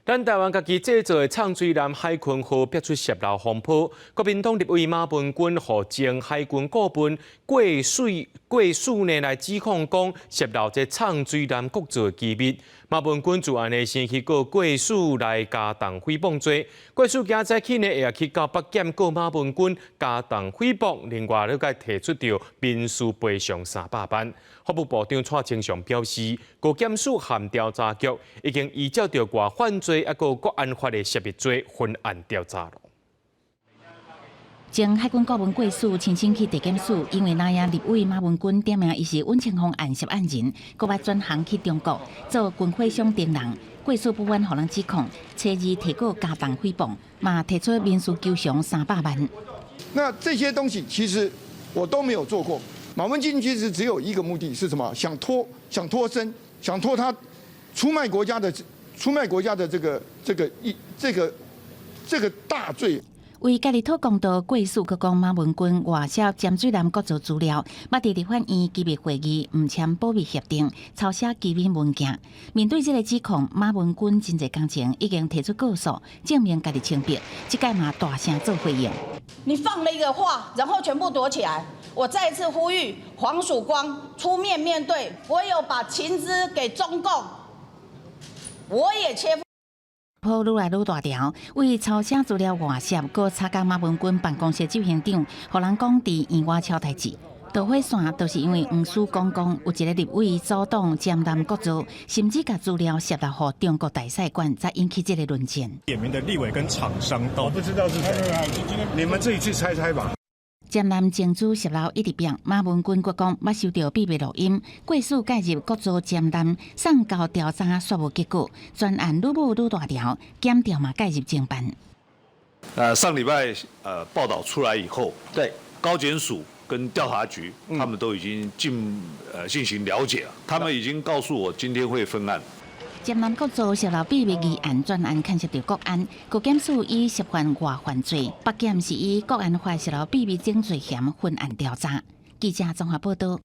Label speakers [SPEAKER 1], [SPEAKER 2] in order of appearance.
[SPEAKER 1] 咱台湾家己制造的畅水南海鲲号逼出泄漏风波，国民党立委马文君和前海军顾问郭树呢来指控讲泄漏这畅水南国造的机密。马文君自案的先去告郭树来加重诽谤罪，郭树今早起呢也去到北检告马文君加重诽谤，另外了该提出着民事赔偿300万。法务部长蔡清祥表示，高检署含调查局已经依照着外犯罪还有国安法的涉密罪分案调查了。
[SPEAKER 2] 前海军顾问郭树亲身去地检署，因为那样立委马文君点名伊是温清风案涉案人，搁要转行去中国做军火商订人。郭树不愿予人指控，初二提告加重诽谤，嘛提出民事求偿300万。
[SPEAKER 3] 那这些东西其实我都没有做过。马文君其实只有一个目的是什么？想脱身，想脱他出卖国家的这个大罪。
[SPEAKER 2] 为家己讨公道，郭树佮讲马文君外泄尖水南国造资料，捌伫立法院机密会议唔签保密协定，抄写机密文件。面对这个指控，马文君真侪工前已经提出告诉，证明家己清白，这届嘛大声做回应。
[SPEAKER 4] 你放了一个话，然后全部躲起来。我再次呼吁黄曙光出面面对，我有把情资给中共，我也切腹。
[SPEAKER 2] 波愈来愈大条，为抄写资料外泄，搁插到马文君办公室执行长，互人讲伫院外敲代志。导火线都是因为黄曙光讲有一个立委阻挡江南国造，甚至把资料泄露予中国大使馆，才引起这个论战。
[SPEAKER 5] 点名的立委跟厂商都不知道是谁，你们自己去猜猜吧。
[SPEAKER 2] 江南证据泄露一直变，马文君国讲捌收到秘密录音，郭树介入国造江南，送交调查却无结果，专案愈舞愈大条，检调嘛介入侦办。
[SPEAKER 6] 上礼拜报道出来以后，对高检署跟调查局，他们都已经进行了解了，他们已经告诉我今天会分案。
[SPEAKER 2] 江南国造泄露秘密议案专案牵涉到国安，高检署以涉犯外犯罪，北检是以国安法泄露秘密证罪嫌分案调查。记者综合报道。